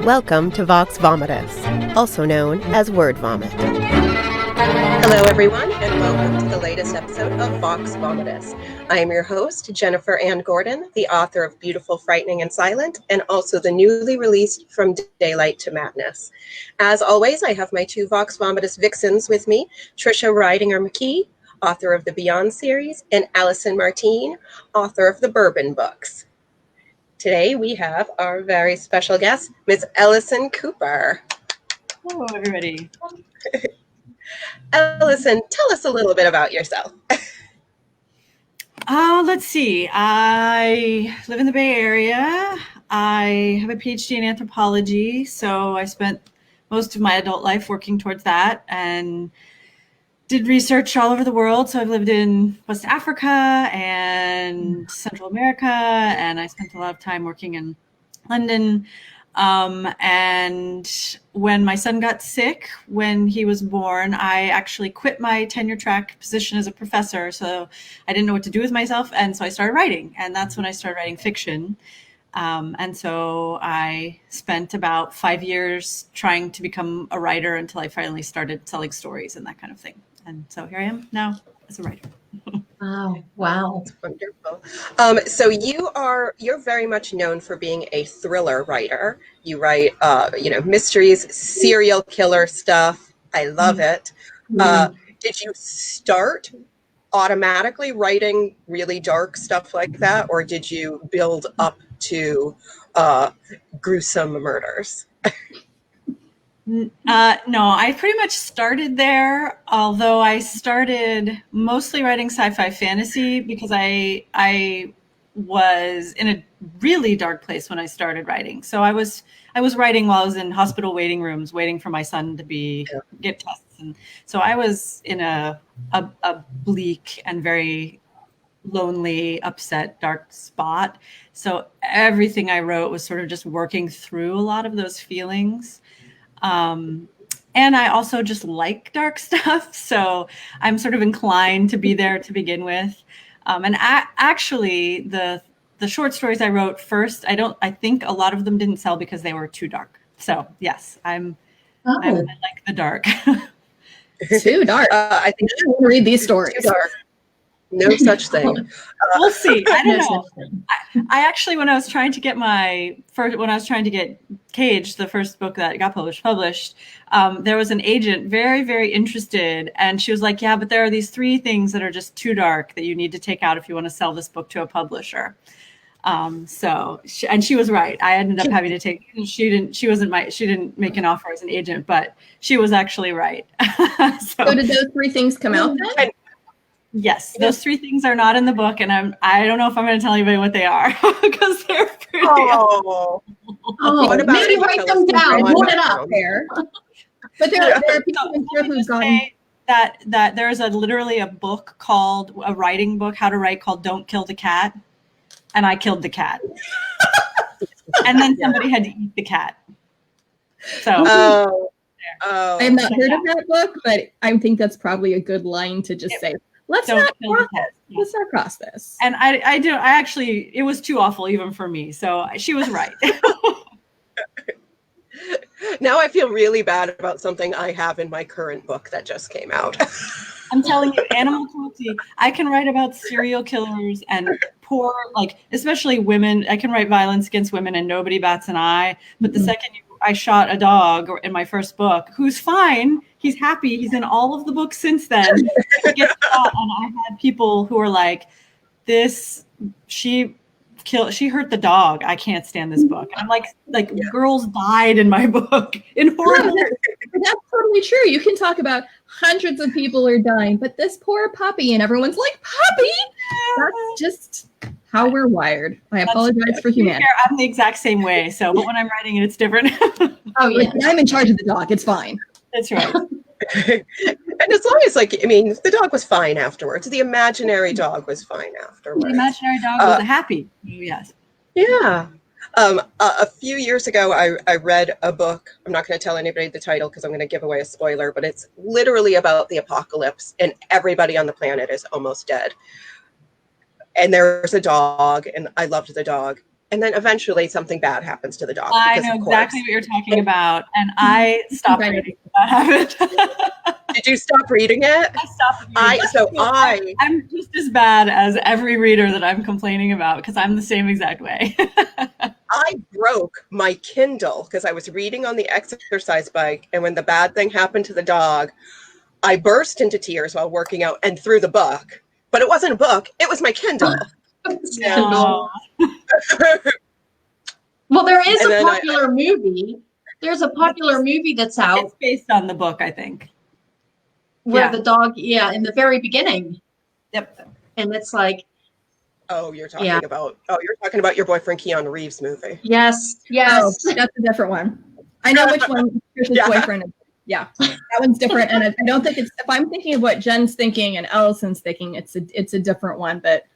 Welcome to Vox Vomitus, also known as Word Vomit. Hello, everyone, and welcome to the latest episode of Vox Vomitus. I am your host, Jennifer Ann Gordon, the author of Beautiful, Frightening, and Silent, and also the newly released From Daylight to Madness. As always, I have my two Vox Vomitus vixens with me, Trisha Ridinger McKee, author of the Beyond series, and Allison Martine, author of the Bourbon books. Today, we have our very special guest, Ms. Ellison Cooper. Hello, everybody. Ellison, tell us a little bit about yourself. Let's see. I live in the Bay Area. I have a Ph.D. in anthropology, so I spent most of my adult life working towards that and did research all over the world. So I've lived in West Africa and Central America, and I spent a lot of time working in London. And when my son got sick, when he was born, I actually quit my tenure track position as a professor. So I didn't know what to do with myself. And so I started writing, and that's when I started writing fiction. And so I spent about 5 years trying to become a writer until I finally started selling stories and that kind of thing. And so here I am now as a writer. Wow. That's wonderful. So you're very much known for being a thriller writer. You write, mysteries, serial killer stuff. I love it. Did you start automatically writing really dark stuff like that, or did you build up to gruesome murders? No, I pretty much started there, although I started mostly writing sci-fi fantasy because I was in a really dark place when I started writing. So I was writing while I was in hospital waiting rooms, waiting for my son to get tests. And so I was in a bleak and very lonely, upset, dark spot. So everything I wrote was sort of just working through a lot of those feelings. And I also just like dark stuff. So I'm sort of inclined to be there to begin with. Actually, the short stories I wrote first, I think a lot of them didn't sell because they were too dark. So yes, I like the dark. Too dark. I think I want to read these stories. Too dark. No such thing. We'll see. I don't know. I actually, when I was trying to get Cage, the first book that got published, there was an agent very, very interested. And she was like, yeah, but there are these 3 things that are just too dark that you need to take out if you want to sell this book to a publisher. She was right. I ended up having to take, she didn't make an offer as an agent, but she was actually right. So did those 3 things come out then? Yes, those 3 things are not in the book, and I don't know if I'm going to tell anybody what they are because they're pretty. What about maybe write them down, put it up there. But there are people in here who've gotten that there's literally a book called a writing book, how to write, called "Don't Kill the Cat," and I killed the cat, and then somebody had to eat the cat. So. I have not heard of that book, but I think that's probably a good line to just say. Let's not cross this. And I actually, it was too awful even for me. So she was right. Now I feel really bad about something I have in my current book that just came out. I'm telling you, animal cruelty. I can write about serial killers and poor, especially women. I can write violence against women and nobody bats an eye. But the second I shot a dog in my first book, who's fine. He's happy. He's in all of the books since then. He gets shot, and I had people who were like, she hurt the dog. I can't stand this book. And I'm like girls died in my book in horrible. That's totally true. You can talk about hundreds of people are dying, but this poor puppy, and everyone's like, puppy? That's just how we're wired. I apologize for humanity. I'm the exact same way. So, but when I'm writing it, it's different. I'm in charge of the dog. It's fine. That's right. And as long as, the dog was fine afterwards. The imaginary dog was fine afterwards. The imaginary dog was happy. Yes. Yeah. A few years ago, I read a book. I'm not going to tell anybody the title because I'm going to give away a spoiler, but it's literally about the apocalypse and everybody on the planet is almost dead. And there's a dog, and I loved the dog. and then eventually something bad happens to the dog. I because know of exactly what you're talking about, and I stopped reading that habit. Did you stop reading it? I stopped reading. I'm just as bad as every reader that I'm complaining about because I'm the same exact way. I broke my Kindle because I was reading on the exercise bike, and when the bad thing happened to the dog, I burst into tears while working out and threw the book. But it wasn't a book; it was my Kindle. No. Well, there is a popular movie. There's a popular movie that's out. It's based on the book, I think. Where the dog, in the very beginning. Yep. And it's like, you're talking about your boyfriend Keanu Reeves movie. Yes. Oh, that's a different one. I know which one Trish's boyfriend is. Yeah, that one's different, and I don't think it's. If I'm thinking of what Jen's thinking and Ellison's thinking, it's a different one. But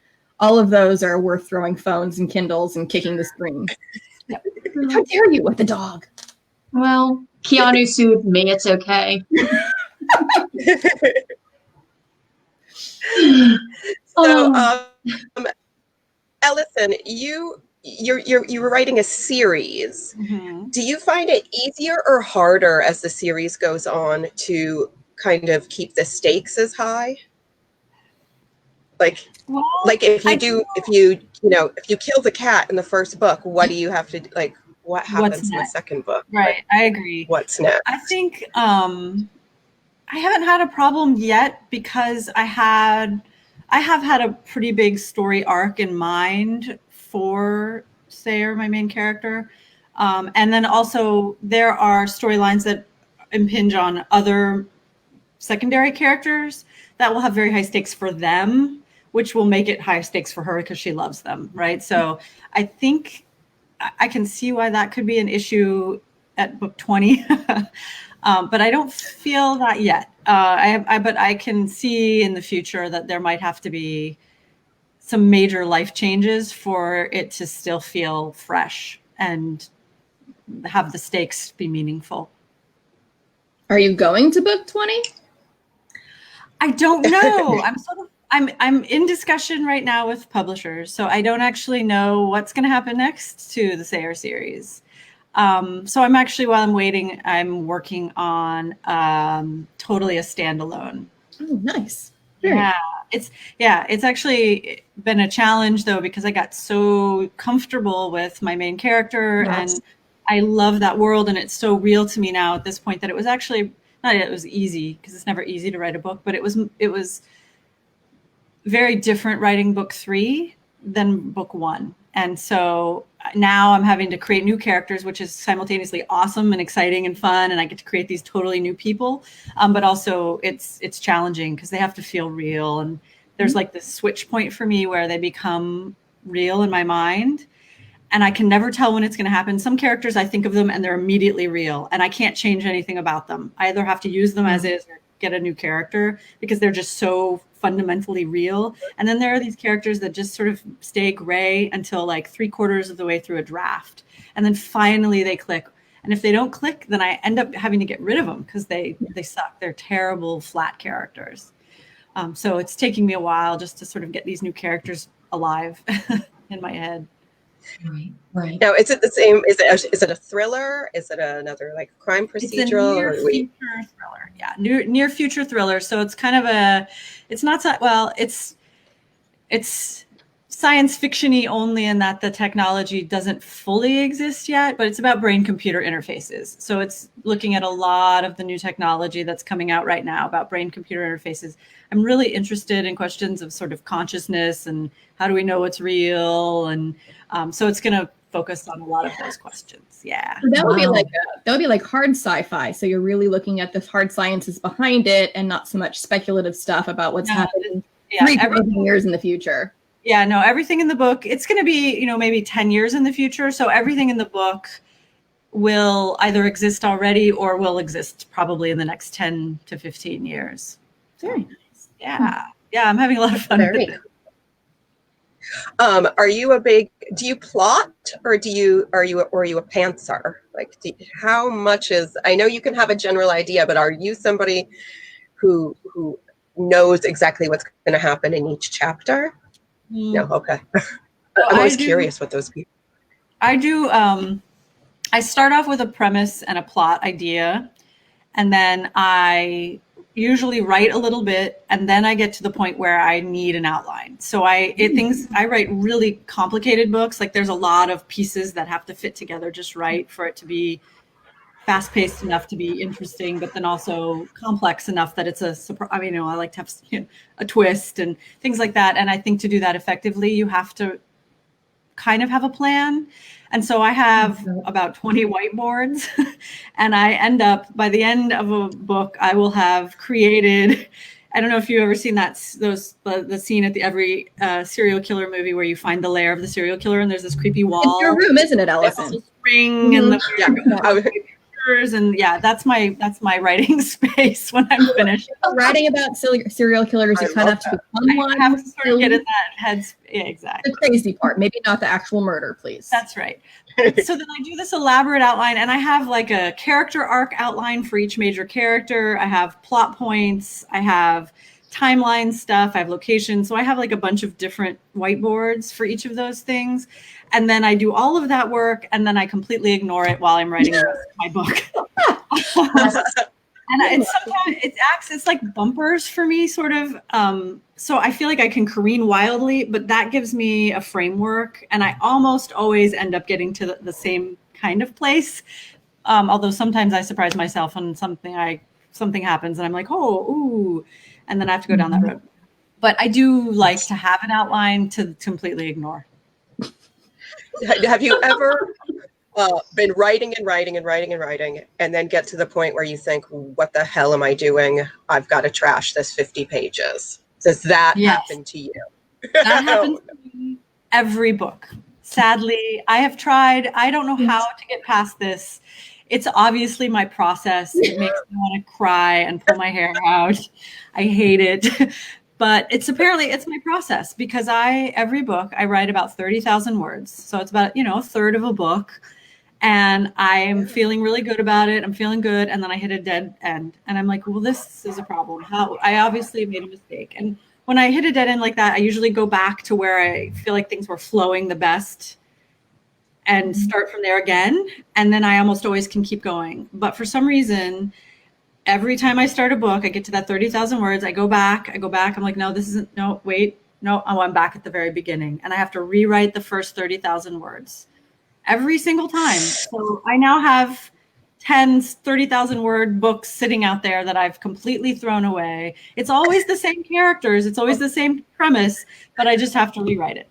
all of those are worth throwing phones and Kindles and kicking the screen. Yep. How dare you with the dog? Well, Keanu sued me. It's okay. So, Ellison, you were writing a series. Mm-hmm. Do you find it easier or harder as the series goes on to kind of keep the stakes as high? Like if you kill the cat in the first book, what do you have to like? What happens in the second book? Right, I agree. What's next? I think I haven't had a problem yet because I have had a pretty big story arc in mind for Sayer, my main character. And then also there are storylines that impinge on other secondary characters that will have very high stakes for them, which will make it high stakes for her because she loves them, right? So I think I can see why that could be an issue at book 20, but I don't feel that yet. But I can see in the future that there might have to be some major life changes for it to still feel fresh and have the stakes be meaningful. Are you going to book 20? I don't know. I'm in discussion right now with publishers, so I don't actually know what's going to happen next to the Sayer series. So I'm actually, while I'm waiting, I'm working on totally a standalone. Oh, nice. It's actually been a challenge though, because I got so comfortable with my main character and I love that world, and it's so real to me now at this point that it was actually not that it was easy, because it's never easy to write a book, but it was very different writing book 3 than book 1. And so now I'm having to create new characters, which is simultaneously awesome and exciting and fun. And I get to create these totally new people. But also it's challenging because they have to feel real. And there's like this switch point for me where they become real in my mind. And I can never tell when it's going to happen. Some characters, I think of them and they're immediately real. And I can't change anything about them. I either have to use them as is or get a new character because they're just so fundamentally real. And then there are these characters that just sort of stay gray until like 3/4 of the way through a draft. And then finally they click. And if they don't click, then I end up having to get rid of them because they suck. They're terrible flat characters. So it's taking me a while just to sort of get these new characters alive in my head. Right. Now, is it the same? Is it a thriller? Is it another like crime procedural? It's a near future thriller. Yeah, near future thriller. So it's kind of it's science fiction-y only in that the technology doesn't fully exist yet, but it's about brain-computer interfaces. So it's looking at a lot of the new technology that's coming out right now about brain-computer interfaces. I'm really interested in questions of sort of consciousness and how do we know what's real, and so it's going to focus on a lot of those questions. Yeah, so that would be like hard sci-fi. So you're really looking at the hard sciences behind it, and not so much speculative stuff about what's happening 3,000 years in the future. Yeah, no, everything in the book, it's going to be, maybe 10 years in the future. So everything in the book will either exist already or will exist probably in the next 10 to 15 years. Very nice. Yeah. Yeah, I'm having a lot of fun with it. Do you plot or are you a pantser? Like, how much I know you can have a general idea, but are you somebody who knows exactly what's going to happen in each chapter? No, okay. I'm always curious what those people. I do. I start off with a premise and a plot idea, and then I usually write a little bit, and then I get to the point where I need an outline. So I write really complicated books. Like there's a lot of pieces that have to fit together just right for it to be fast-paced enough to be interesting, but then also complex enough that it's a surprise. I mean, I like to have a twist and things like that. And I think to do that effectively, you have to kind of have a plan. And so I have about 20 whiteboards, and I end up, by the end of a book, I will have created, I don't know if you've ever seen the scene at every serial killer movie where you find the lair of the serial killer and there's this creepy wall. It's your room, isn't it, Ellison? The spring and the pictures, and that's my writing space when I'm finished. Writing about serial killers, you kind of have to become one. I have to sort of get in that headspace. Yeah, exactly. The crazy part, maybe not the actual murder, please. That's right. So then I do this elaborate outline, and I have like a character arc outline for each major character. I have plot points. I have timeline stuff. I have locations. So I have like a bunch of different whiteboards for each of those things. And then I do all of that work, and then I completely ignore it while I'm writing the rest of my book. And it's like bumpers for me, sort of. So I feel like I can careen wildly, but that gives me a framework, and I almost always end up getting to the same kind of place. Although sometimes I surprise myself and something happens, and I'm like, oh, ooh, and then I have to go down that road. But I do like to have an outline to completely ignore. Have you ever been writing and then get to the point where you think, what the hell am I doing? I've got to trash this 50 pages. Does that happen to you? That happens to me every book. Sadly, I have tried. I don't know how to get past this. It's obviously my process. It makes me want to cry and pull my hair out. I hate it. But it's my process, because every book I write about 30,000 words. So it's about, a third of a book, and I'm feeling really good about it. I'm feeling good. And then I hit a dead end, and I'm like, well, this is a problem. I obviously made a mistake. And when I hit a dead end like that, I usually go back to where I feel like things were flowing the best and start from there again. And then I almost always can keep going. But for some reason, every time I start a book, I get to that 30,000 words. I go back. I'm like, no, I'm back at the very beginning. And I have to rewrite the first 30,000 words every single time. So I now have 10, 30,000 word books sitting out there that I've completely thrown away. It's always the same characters. It's always the same premise, but I just have to rewrite it.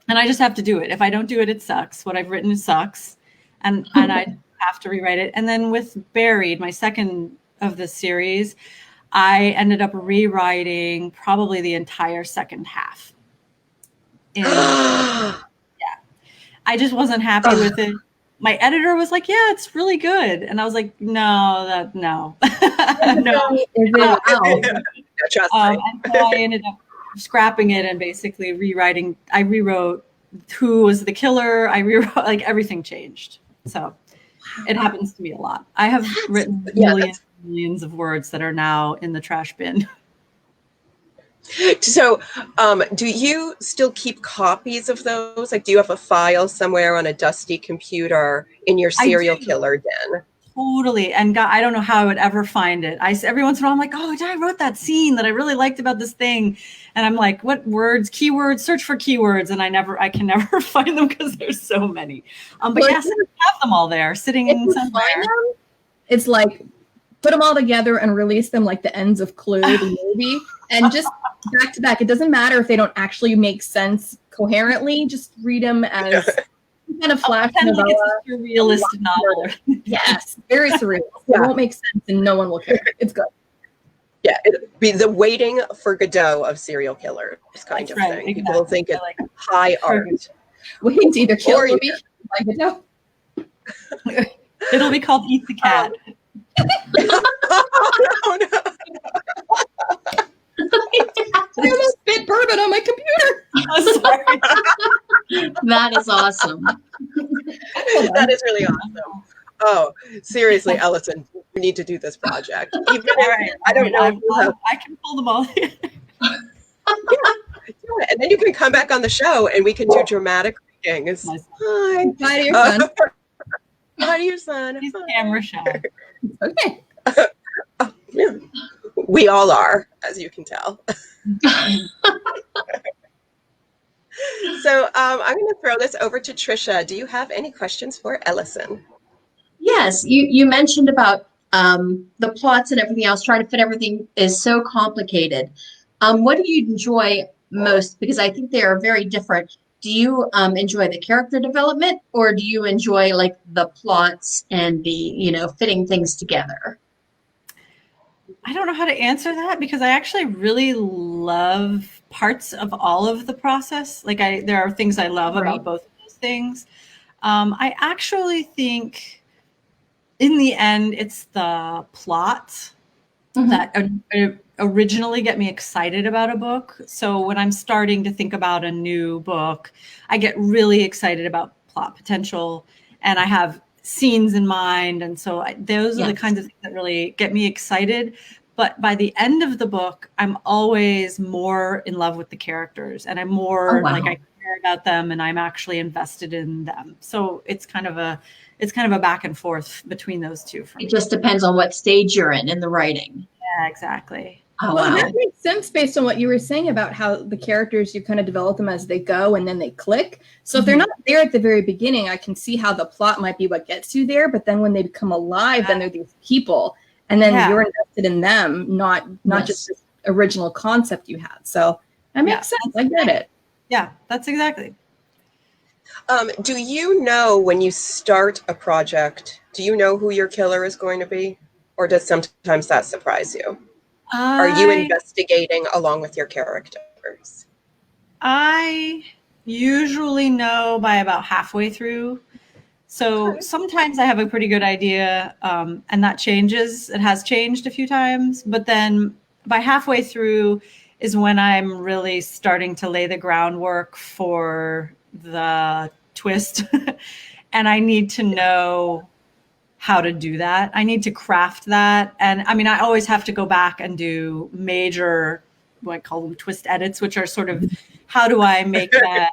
And I just have to do it. If I don't do it, it sucks. What I've written sucks. And I have to rewrite it. And then with Buried, my second of the series, I ended up rewriting probably the entire second half. And I just wasn't happy with it. My editor was like, yeah, it's really good. And I was like, no. No. And so I ended up scrapping it and basically rewriting. I rewrote who was the killer. I rewrote, like, everything changed. So it happens to me a lot. I have written millions of words that are now in the trash bin. So do you still keep copies of those? Like, do you have a file somewhere on a dusty computer in your serial killer den? Totally. And God, I don't know how I would ever find it. Every once in a while, I'm like, oh, I wrote that scene that I really liked about this thing. And I'm like, what words, keywords, search for keywords. And I can never find them because there's so many. But yes, I have them all there sitting in somewhere. It's like, put them all together and release them like the ends of Clue, the movie, and just back to back. It doesn't matter if they don't actually make sense coherently. Just read them as kind of flash novella. Like it's a surrealist novel. Yes, very surreal. It won't make sense and no one will care. It's good. Yeah, it'd be the waiting for Godot of serial killers kind of thing. Exactly. People think it's high art. Waiting to either kill me like Godot. It'll be called Eat the Cat. Oh, no. I almost spit bourbon on my computer. Oh, sorry. That is awesome. That is really awesome. Oh, seriously, Ellison, we need to do this project. Even if, I don't know. I can pull them all. Yeah, do it. And then you can come back on the show and we can do dramatic King is My son. hi. Hi to your son. Hi to your son. He's Hi. camera shy. Okay. Yeah. We all are, as you can tell. So I'm going to throw this over to Trisha. Do you have any questions for Ellison? Yes, you mentioned about the plots and everything else, trying to fit everything is so complicated. What do you enjoy most? Because I think they are very different. Do you enjoy the character development, or do you enjoy like the plots and the, you know, fitting things together? I don't know how to answer that because I actually really love parts of all of the process. Like there are things I love about both of those things. I actually think in the end, it's the plot that originally get me excited about a book. So when I'm starting to think about a new book, I get really excited about plot potential, and I have scenes in mind. And so those are the kinds of things that really get me excited. But by the end of the book, I'm always more in love with the characters, and I'm more like I care about them, and I'm actually invested in them. So it's kind of a back and forth between those two for me. It just depends on what stage you're in the writing. Yeah, exactly. Oh, Well, wow. that makes sense based on what you were saying about how the characters, you kind of develop them as they go and then they click. So if they're not there at the very beginning, I can see how the plot might be what gets you there. But then when they become alive, then they're these people. And then you're invested in them, not just this original concept you had. So that makes sense. I get it. Yeah, that's exactly. Do you know when you start a project, do you know who your killer is going to be? Or does sometimes that surprise you? Are you investigating along with your characters? I usually know by about halfway through. So sometimes I have a pretty good idea, and that changes. It has changed a few times, but then by halfway through is when I'm really starting to lay the groundwork for the twist. And I need to know how to do that. I need to craft that. And I mean, I always have to go back and do major, what I call them twist edits, which are sort of, how do I make that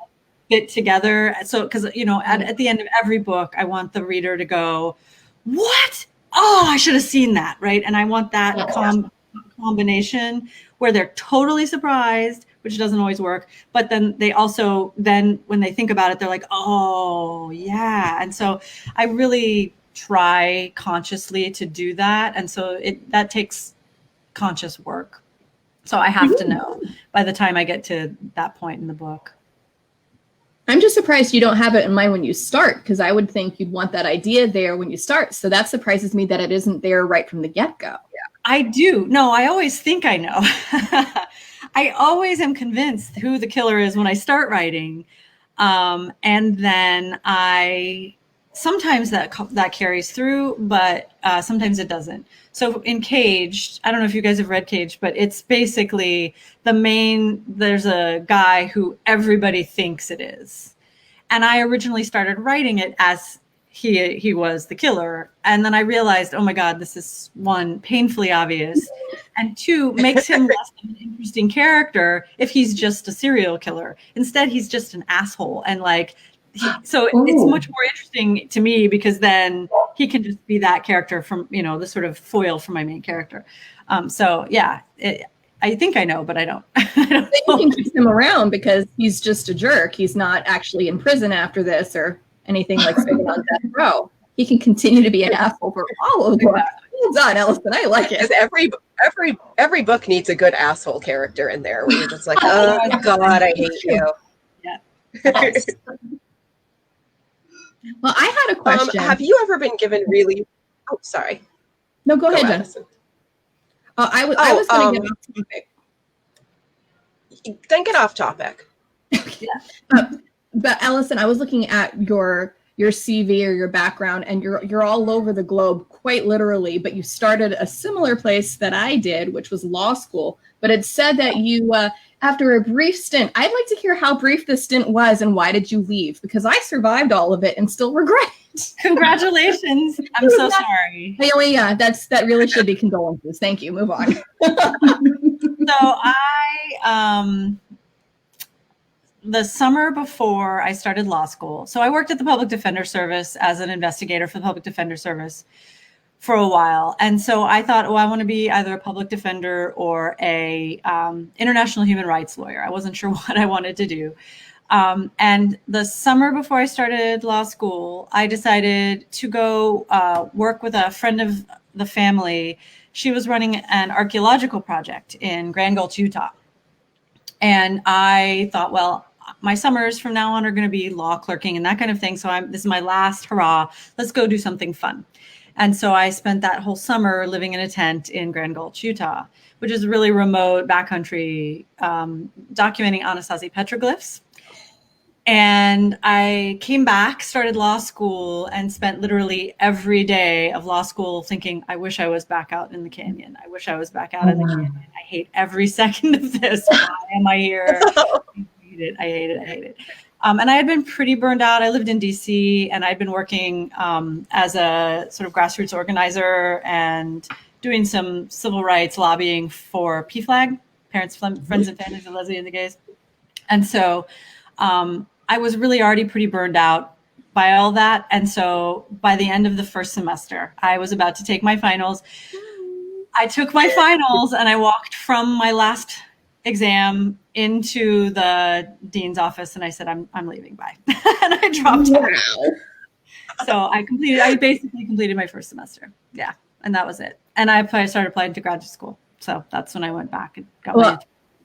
fit together? So, because, you know, at the end of every book, I want the reader to go, what? Oh, I should have seen that, right? And I want that combination where they're totally surprised, which doesn't always work. But then they also, then when they think about it, they're like, oh, yeah. And so I really try consciously to do that. And so that takes conscious work. So I have to know by the time I get to that point in the book. I'm just surprised you don't have it in mind when you start, because I would think you'd want that idea there when you start. So that surprises me that it isn't there right from the get-go. I do. No, I always think I know. I always am convinced who the killer is when I start writing. And then sometimes that carries through, but sometimes it doesn't. So in Caged, I don't know if you guys have read Caged, but it's basically there's a guy who everybody thinks it is. And I originally started writing it as he was the killer. And then I realized, oh my God, this is one, painfully obvious. And two, makes him less of an interesting character if he's just a serial killer. Instead, he's just an asshole. And so it's much more interesting to me because then he can just be that character from, you know, the sort of foil for my main character. So yeah, I think I know, but I don't. You can keep him around because he's just a jerk. He's not actually in prison after this or anything like spending on death row. He can continue to be an asshole for all of us. Well done, Ellison. I like it. Every book needs a good asshole character in there where you're just like, oh God, I hate you. Yeah. Well, I had a question. Have you ever been given really? Oh, sorry. No, go ahead, Jen. I was going to get off topic. Then get off topic. But Ellison, I was looking at your CV or your background, and you're all over the globe, quite literally. But you started a similar place that I did, which was law school. But it said that you, after a brief stint, I'd like to hear how brief the stint was and why did you leave? Because I survived all of it and still regret it. Congratulations! I'm so sorry. Oh yeah, that really should be condolences. Thank you. Move on. So I the summer before I started law school. So I worked at the Public Defender Service as an investigator for the Public Defender Service for a while. And so I thought, I want to be either a public defender or a international human rights lawyer. I wasn't sure what I wanted to do. And the summer before I started law school, I decided to go work with a friend of the family. She was running an archaeological project in Grand Gulch, Utah. And I thought, well, my summers from now on are going to be law clerking and that kind of thing. So this is my last hurrah. Let's go do something fun. And so I spent that whole summer living in a tent in Grand Gulch, Utah, which is really remote backcountry, documenting Anasazi petroglyphs. And I came back, started law school, and spent literally every day of law school thinking, I wish I was back out in the canyon. I wish I was back out in the canyon. I hate every second of this. Why am I here? I hate it. And I had been pretty burned out. I lived in DC, and I'd been working as a sort of grassroots organizer and doing some civil rights lobbying for PFLAG, Parents, Friends, and Families of Lesbians and Gays. And so I was really already pretty burned out by all that. And so by the end of the first semester, I was about to take my finals. I took my finals and I walked from my last exam into the dean's office and I said, I'm leaving, bye. And I dropped out. So I basically completed my first semester. Yeah. And that was it. And I started applying to graduate school. So that's when I went back and got my.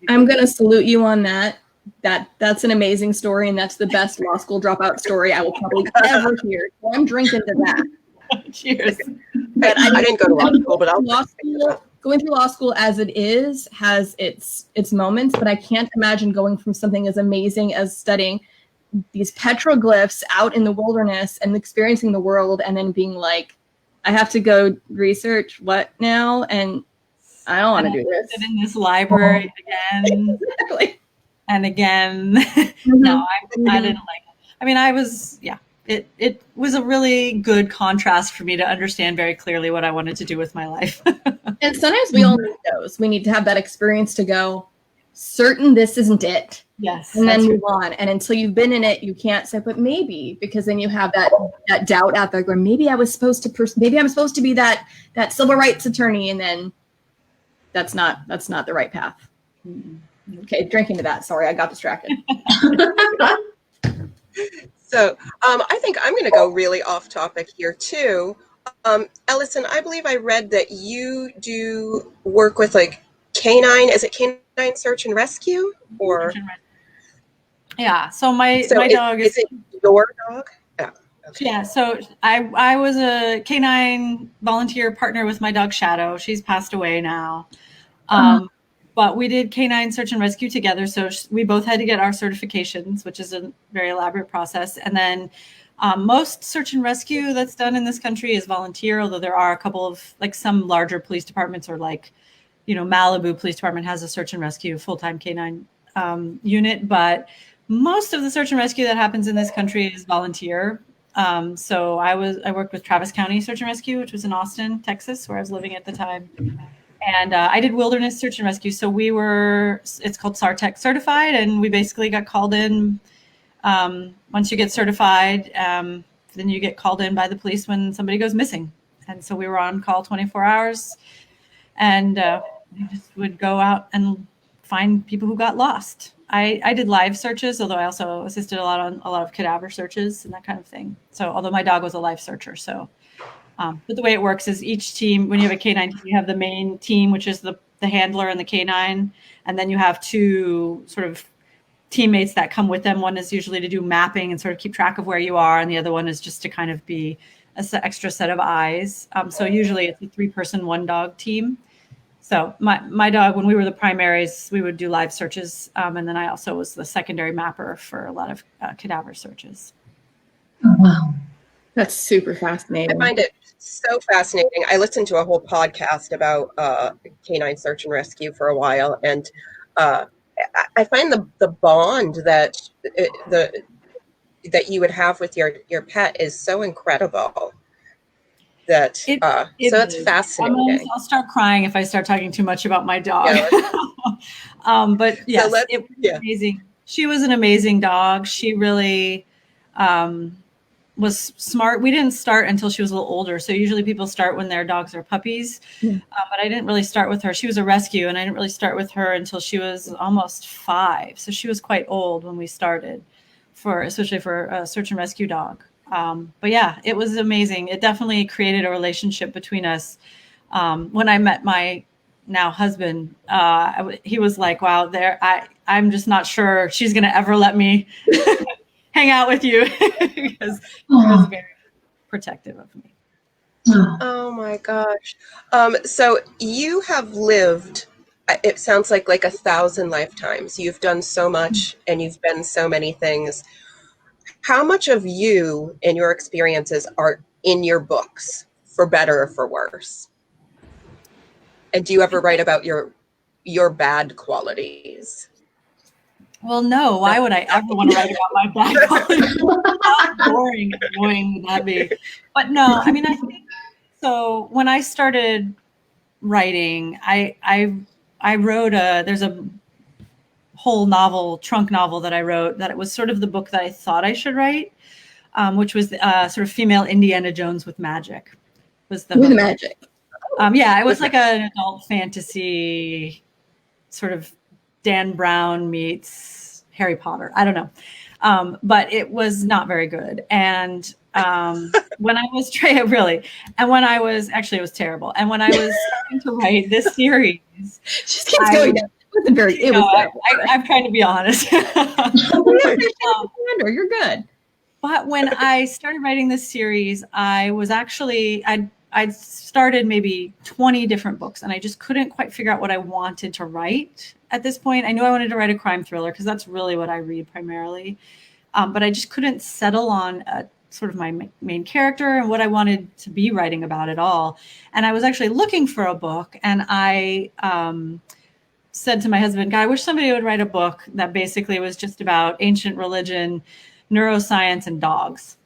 I'm going to salute you on that. That's an amazing story. And that's the best law school dropout story I will probably ever hear. So I'm drinking to that. Cheers. But I didn't go to law school, but going through law school as it is has its moments, but I can't imagine going from something as amazing as studying these petroglyphs out in the wilderness and experiencing the world and then being like, I have to go research what now? And I don't want to do this. Sit in this library again. Exactly. And again. No, I didn't like it. I mean, it was a really good contrast for me to understand very clearly what I wanted to do with my life. And sometimes we all need those. We need to have that experience to go, certain this isn't it. Yes. And then move on. And until you've been in it, you can't say, but maybe, because then you have that doubt out there going, maybe I was supposed to, maybe I'm supposed to be that civil rights attorney. And then that's not the right path. Mm-hmm. Okay. Drinking to that. Sorry, I got distracted. So I think I'm going to go really off topic here too. Ellison, I believe I read that you do work with like canine search and rescue or? Yeah. So my dog is it your dog? Yeah. Okay. Yeah. So I was a canine volunteer partner with my dog Shadow. She's passed away now. But we did canine search and rescue together. So we both had to get our certifications, which is a very elaborate process. And then most search and rescue that's done in this country is volunteer, although there are a couple of like some larger police departments or like, Malibu Police Department has a search and rescue full-time canine unit. But most of the search and rescue that happens in this country is volunteer. So I worked with Travis County Search and Rescue, which was in Austin, Texas, where I was living at the time. And I did wilderness search and rescue. So it's called SARTEC certified. And we basically got called in. Once you get certified, then you get called in by the police when somebody goes missing. And so we were on call 24 hours. And we just would go out and find people who got lost. I did live searches, although I also assisted a lot of cadaver searches and that kind of thing. So although my dog was a live searcher, so. But the way it works is each team, when you have a canine team, you have the main team, which is the handler and the canine. And then you have two sort of teammates that come with them. One is usually to do mapping and sort of keep track of where you are. And the other one is just to kind of be an extra set of eyes. So usually it's a 3-person, 1-dog team. So my dog, when we were the primaries, we would do live searches. And then I also was the secondary mapper for a lot of cadaver searches. Oh, wow. That's super fascinating. I find it so fascinating. I listened to a whole podcast about canine search and rescue for a while, and I find the bond that you would have with your pet is so incredible. So it's fascinating. I'll start crying if I start talking too much about my dog. Yeah, but yes, so it was amazing. She was an amazing dog. She really was smart. We didn't start until she was a little older. So usually people start when their dogs are puppies. But I didn't really start with her. She was a rescue, and I didn't really start with her until she was almost 5. So she was quite old when we started, especially for a search and rescue dog. But yeah, it was amazing. It definitely created a relationship between us. When I met my now husband, he was like, wow, I'm just not sure she's going to ever let me hang out with you because he was very protective of me. Oh my gosh. So you have lived, it sounds like 1,000 lifetimes. You've done so much and you've been so many things. How much of you and your experiences are in your books, for better or for worse? And do you ever write about your bad qualities? Well, no. Why would I ever want to write about my bad qualities? How boring and annoying would that be? But no, I mean, I think so. When I started writing, I wrote there's a whole trunk novel that I wrote that it was sort of the book that I thought I should write, which was sort of female Indiana Jones with magic. Was the With magic. Yeah, it was like an adult fantasy sort of Dan Brown meets Harry Potter. I don't know. But it was not very good. And when I was it was terrible. And when I was starting to write this series, Just keeps going down. It was terrible. I'm trying to be honest. You're good. But when I started writing this series, I'd started maybe 20 different books, and I just couldn't quite figure out what I wanted to write at this point. I knew I wanted to write a crime thriller because that's really what I read primarily. But I just couldn't settle on sort of my main character and what I wanted to be writing about at all. And I was actually looking for a book, and I said to my husband, God, I wish somebody would write a book that basically was just about ancient religion, neuroscience, and dogs.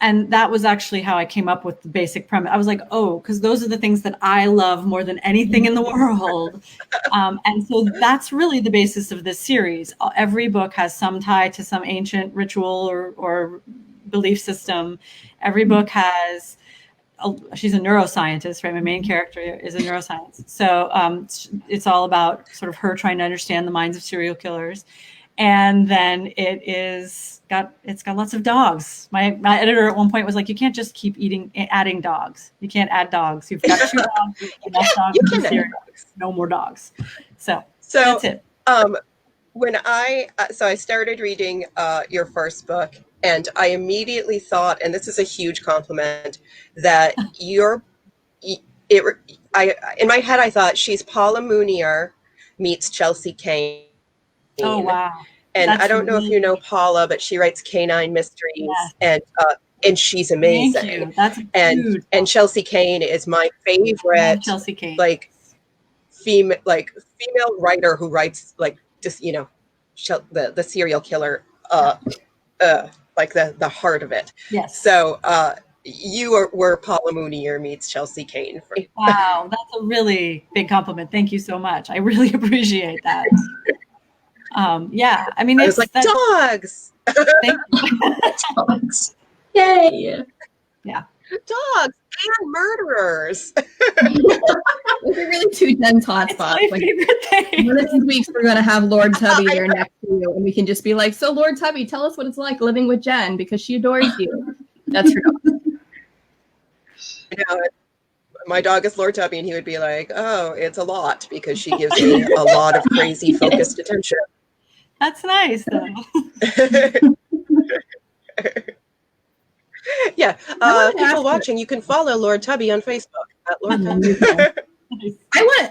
And that was actually how I came up with the basic premise. I was like, oh, because those are the things that I love more than anything in the world. And so that's really the basis of this series. Every book has some tie to some ancient ritual or belief system. Every book has, she's a neuroscientist, right? My main character is a neuroscientist. So it's all about sort of her trying to understand the minds of serial killers. And then it's got lots of dogs. My editor at one point was like, you can't just keep adding dogs. You can't add dogs. You've got 2 dogs. Enough dogs You can add dogs. No more dogs. So So that's it. when I started reading your first book, and I immediately thought, and this is a huge compliment, that in my head I thought she's Paula Mounier meets Chelsea Kane. Oh wow! And That's I don't know if you know Paula, but she writes Canine Mysteries, and she's amazing. Thank you. That's huge. And Chelsea Kane is my favorite. Chelsea Kane, female writer who writes just the serial killer, the heart of it. Yes. So you were Paula Mounier meets Chelsea Kane. Wow, that's a really big compliment. Thank you so much. I really appreciate that. Yeah, I mean, it's like dogs. Thank you. Dogs. Yay. Yeah. Dogs and murderers. Those are really 2 dense hotspots. It's my favorite thing. One of these weeks we're going to have Lord Tubby there next to you, and we can just be like, so Lord Tubby, tell us what it's like living with Jen because she adores you. That's her dog. My dog is Lord Tubby, and he would be like, oh, it's a lot because she gives me a lot of crazy focused attention. That's nice, though. Yeah. People watching, you can follow Lord Tubby on Facebook at Lord Tubby.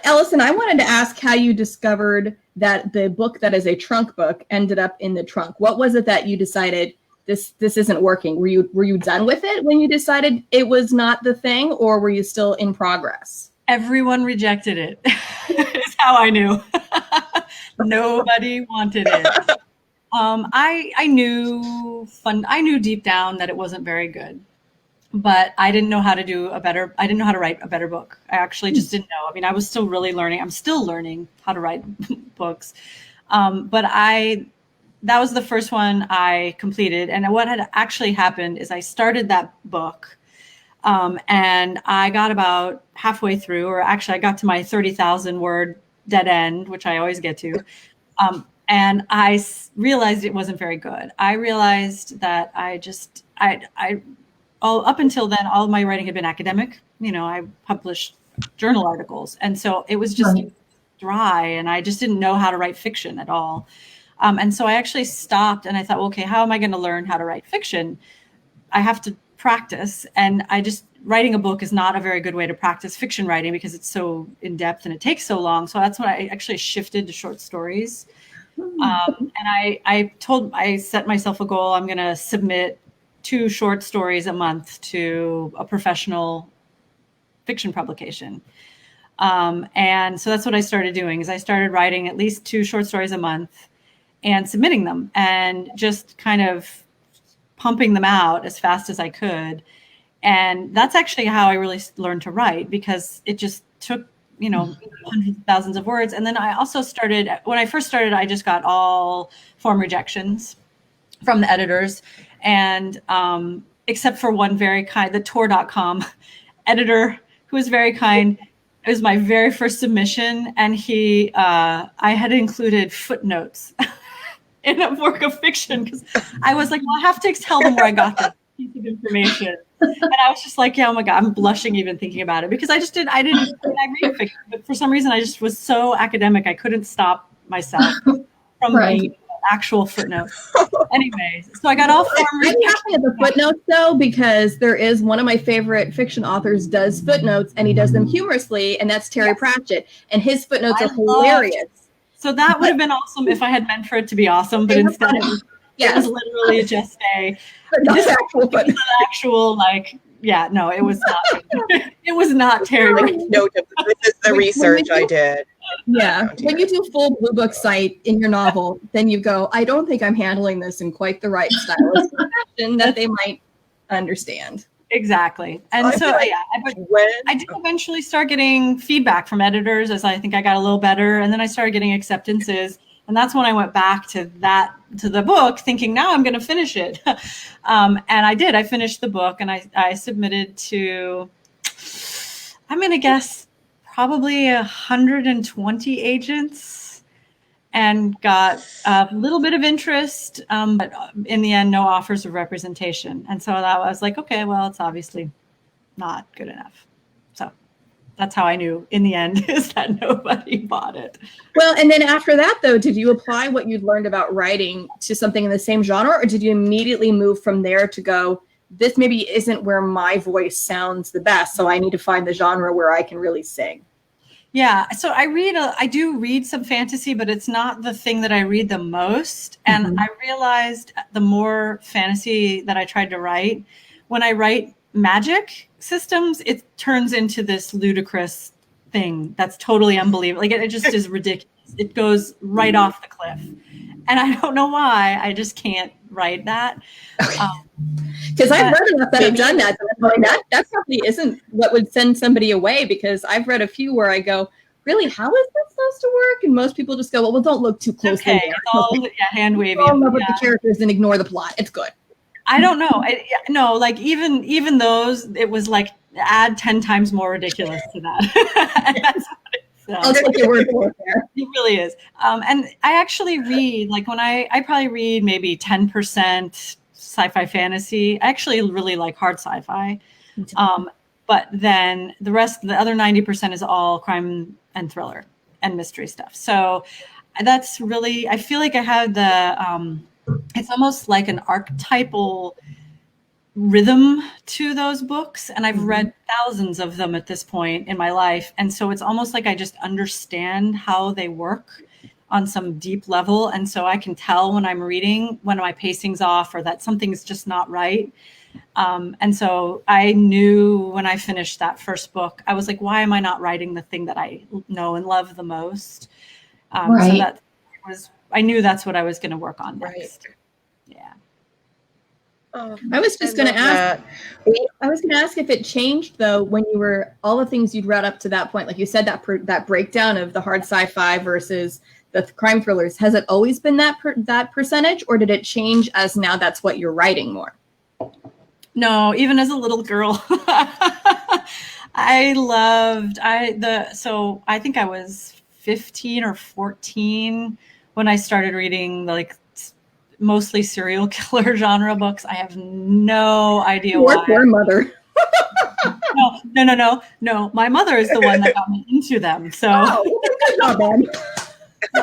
Ellison, I wanted to ask how you discovered that the book that is a trunk book ended up in the trunk. What was it that you decided this isn't working? Were you done with it when you decided it was not the thing, or were you still in progress? Everyone rejected it. Is how I knew. Nobody wanted it. I knew deep down that it wasn't very good, but I didn't know how to write a better book. I actually just didn't know. I mean, I was still really learning. I'm still learning how to write books. But I that was the first one I completed. And what had actually happened is I started that book, and I got about halfway through, or actually I got to my 30,000 word dead end, which I always get to. And I realized it wasn't very good. I realized that up until then, all of my writing had been academic. I published journal articles. And so it was just dry, and I just didn't know how to write fiction at all. And so I actually stopped, and I thought, well, okay, how am I going to learn how to write fiction? I have to practice. And writing a book is not a very good way to practice fiction writing because it's so in depth and it takes so long. So that's when I actually shifted to short stories. And I set myself a goal. I'm going to submit 2 short stories a month to a professional fiction publication. And so that's what I started doing, is I started writing at least 2 short stories a month and submitting them, and just kind of pumping them out as fast as I could. And that's actually how I really learned to write, because it just took, hundreds of thousands of words. And then I also when I first started, I just got all form rejections from the editors. And except for one very kind, the Tor.com editor, who was very kind. It was my very first submission. And I had included footnotes in a work of fiction, because I was like, well, I have to tell them where I got this piece of information. And I was just like, yeah, oh my God, I'm blushing even thinking about it, because I didn't read fiction, but for some reason I just was so academic, I couldn't stop myself from reading actual footnotes. Anyways, so I got all form. I'm happy at the footnotes though, because there is one of my favorite fiction authors does footnotes, and he does them humorously, and that's Terry Pratchett, and his footnotes are hilarious. So that would have been awesome if I had meant for it to be awesome, but instead it was literally just actual no, it was not. It was not Terry. Note of this is the research I did. Yeah, when you do full Blue Book site in your novel, then you go, I don't think I'm handling this in quite the right style of fashion that they might understand. Exactly. And I did eventually start getting feedback from editors as I think I got a little better. And then I started getting acceptances. And that's when I went back to the book, thinking now I'm going to finish it. And I did. I finished the book, and I submitted to, I'm going to guess, probably 120 agents, and got a little bit of interest, but in the end, no offers of representation. And so I was like, okay, well, it's obviously not good enough. So that's how I knew in the end, is that nobody bought it. Well, and then after that, though, did you apply what you'd learned about writing to something in the same genre, or did you immediately move from there to go, this maybe isn't where my voice sounds the best, so I need to find the genre where I can really sing? Yeah, so I do read some fantasy, but it's not the thing that I read the most. And I realized the more fantasy that I tried to write, when I write magic systems, it turns into this ludicrous thing that's totally unbelievable. Like it just is ridiculous. It goes right off the cliff. And I don't know why. I just can't write that. Because I've read enough that have done that. That probably isn't what would send somebody away, because I've read a few where I go, really, how is that supposed to work? And most people just go, well, don't look too closely. Okay, it's all hand waving. All love with the characters and ignore the plot. It's good. I don't know. Like even those, it was like add 10 times more ridiculous to that. And that's what it I'll take your word for it there. It really is. And I actually read, like when I probably read maybe 10% sci-fi fantasy. I actually really like hard sci-fi. But then the other 90% is all crime and thriller and mystery stuff. So that's really, I feel like I had it's almost like an archetypal rhythm to those books. And I've read thousands of them at this point in my life. And so it's almost like I just understand how they work on some deep level. And so I can tell when I'm reading, when my pacing's off or that something's just not right. And so I knew when I finished that first book, I was like, why am I not writing the thing that I know and love the most? So I knew that's what I was going to work on next. Right. Yeah. I was just going to ask. I was going to ask if it changed though when you were all the things you'd read up to that point, like you said, that breakdown of the hard sci-fi versus the crime thrillers, has it always been that percentage, or did it change as now that's what you're writing more? No, even as a little girl, so I think I was 15 or 14 when I started reading like mostly serial killer genre books. I have no idea why. Poor mother. No. My mother is the one that got me into them. So, good job, man.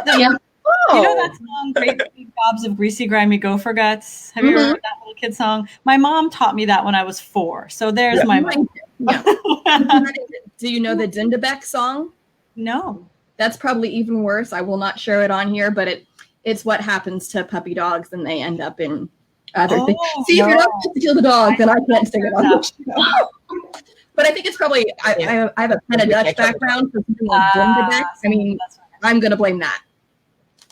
Yeah. You know that song, Great Big Gobs of Greasy Grimy Gopher Guts? Have you ever heard that little kid song? My mom taught me that when I was 4. So there's my mom. Yeah. Do you know the Dindabeck song? No. That's probably even worse. I will not share it on here, but it's what happens to puppy dogs, and they end up in other things. See, if you're not supposed to kill the dog, then I can't sing it on the show. But I think it's probably, I have a Penna Dutch background, so something like Dindabeck. I mean, I'm going to blame that.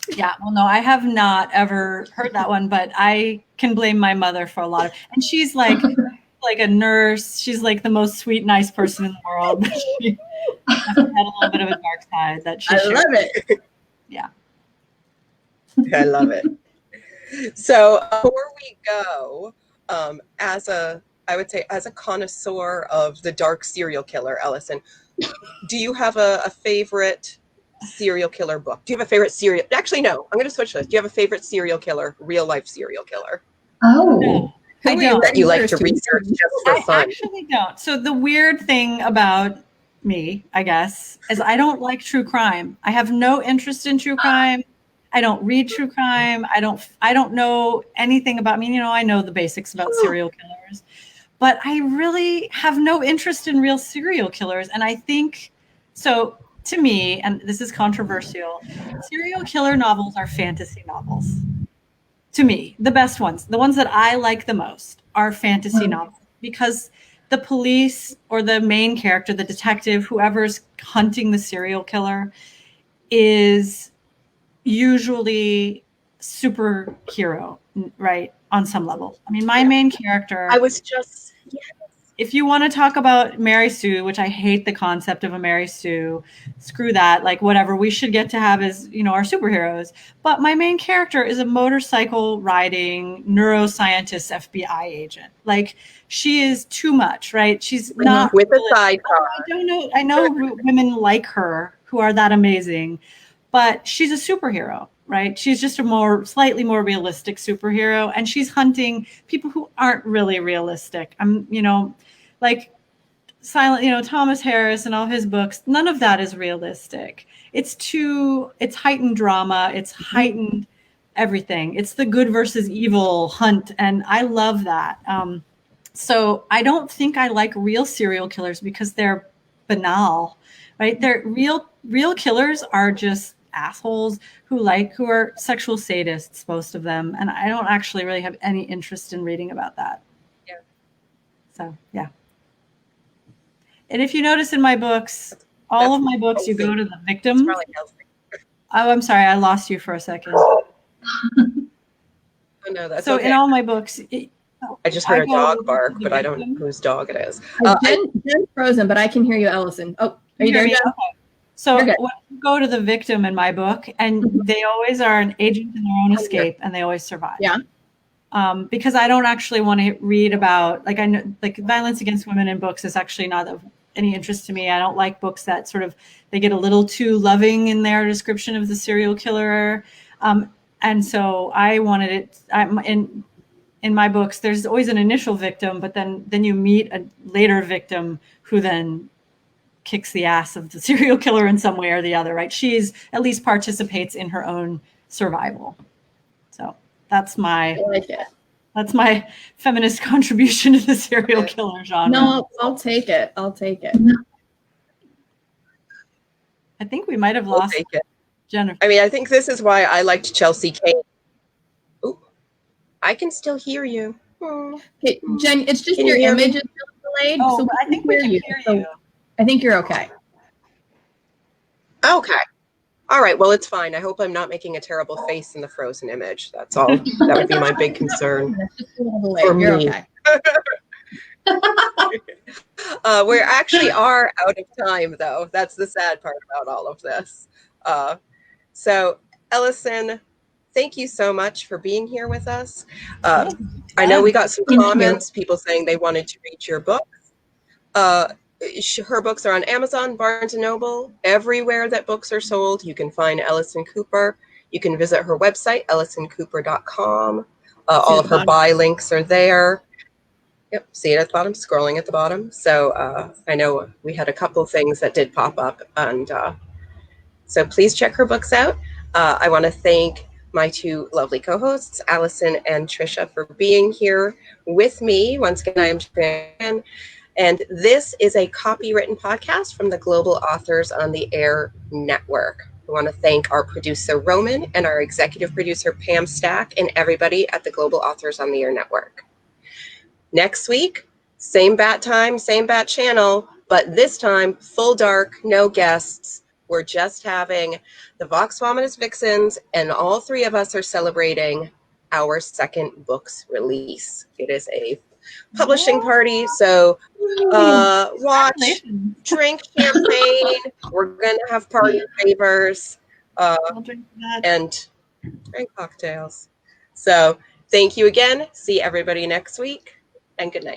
Yeah, well, no, I have not ever heard that one, but I can blame my mother for a lot of, and she's like a nurse. She's like the most sweet, nice person in the world. But she had a little bit of a dark side that she shared. Love it. Yeah. I love it. So before we go, I would say as a connoisseur of the dark serial killer, Ellison, do you have a favorite serial killer book? Do you have a favorite serial? Actually, no. I'm going to switch this. Do you have a favorite serial killer, real life serial killer? Oh, I don't. That you like to research just for fun? I actually don't. So the weird thing about me, I guess, is I don't like true crime. I have no interest in true crime. I don't read true crime. I don't know anything about me. You know, I know the basics about serial killers, but I really have no interest in real serial killers. And I think so. To me, and this is controversial, serial killer novels are fantasy novels. To me, the best ones, the ones that I like the most, are fantasy novels, because the police or the main character, the detective, whoever's hunting the serial killer, is usually superhero, right? On some level. I mean, my main character. I was just. If you want to talk about Mary Sue, which I hate the concept of a Mary Sue, screw that. Like, whatever we should get to have is, you know, our superheroes. But my main character is a motorcycle riding neuroscientist FBI agent. Like, she is too much, right? She's not with really, a sidecar. I know women like her who are that amazing, but she's a superhero. Right? She's just a slightly more realistic superhero, and she's hunting people who aren't really realistic. Like Thomas Harris and all his books, none of that is realistic. It's heightened drama. It's heightened everything. It's the good versus evil hunt. And I love that. So I don't think I like real serial killers because they're banal, right? They're real killers are just assholes who are sexual sadists, most of them. And I don't actually really have any interest in reading about that. Yeah. So, yeah. And if you notice in my books, all of my books, you go to the victims. Oh, I'm sorry. I lost you for a second. Oh, no, that's so okay. in all my books, I just heard a dog bark, but I don't know whose dog it is. Jen's frozen, but I can hear you, Ellison. Oh, are you there, Jen? Okay. So when you go to the victim in my book, and they always are an agent in their own escape, and they always survive. Yeah. Because I don't actually want to read about, I know, violence against women in books is actually not of any interest to me. I don't like books that they get a little too loving in their description of the serial killer. And so I wanted it, in my books, there's always an initial victim, but then you meet a later victim who then kicks the ass of the serial killer in some way or the other, right? She's at least participates in her own survival. So that's my feminist contribution to the serial killer genre. No, I'll take it. I think we might have lost Jennifer. I mean, I think this is why I liked Chelsea Kane. Ooh, I can still hear you. Okay, Jen, it's just your image is delayed. Oh, so I think we can hear you. I think you're okay. Okay. All right. Well, it's fine. I hope I'm not making a terrible face in the frozen image. That's all. That would be my big concern. You're okay. We actually are out of time, though. That's the sad part about all of this. So, Ellison, thank you so much for being here with us. I know we got some Thank you. comments, people saying they wanted to read your books. Her books are on Amazon, Barnes & Noble, everywhere that books are sold. You can find Ellison Cooper. You can visit her website, ellisoncooper.com. All of her buy links are there. Yep, see it at the bottom, scrolling at the bottom. So I know we had a couple things that did pop up, and so please check her books out. I want to thank my two lovely co-hosts, Allison and Trisha, for being here with me. Once again, I am Jan, and this is a copywritten podcast from the Global Authors on the Air Network. I want to thank our producer, Roman, and our executive producer, Pam Stack, and everybody at the Global Authors on the Air Network. Next week, same bat time, same bat channel, but this time, full dark, no guests. We're just having the Vox Vomitus Vixens, and all three of us are celebrating our second book's release. It is a publishing party, so watch, drink champagne. We're going to have party favors and drink cocktails. So thank you again. See everybody next week, and good night.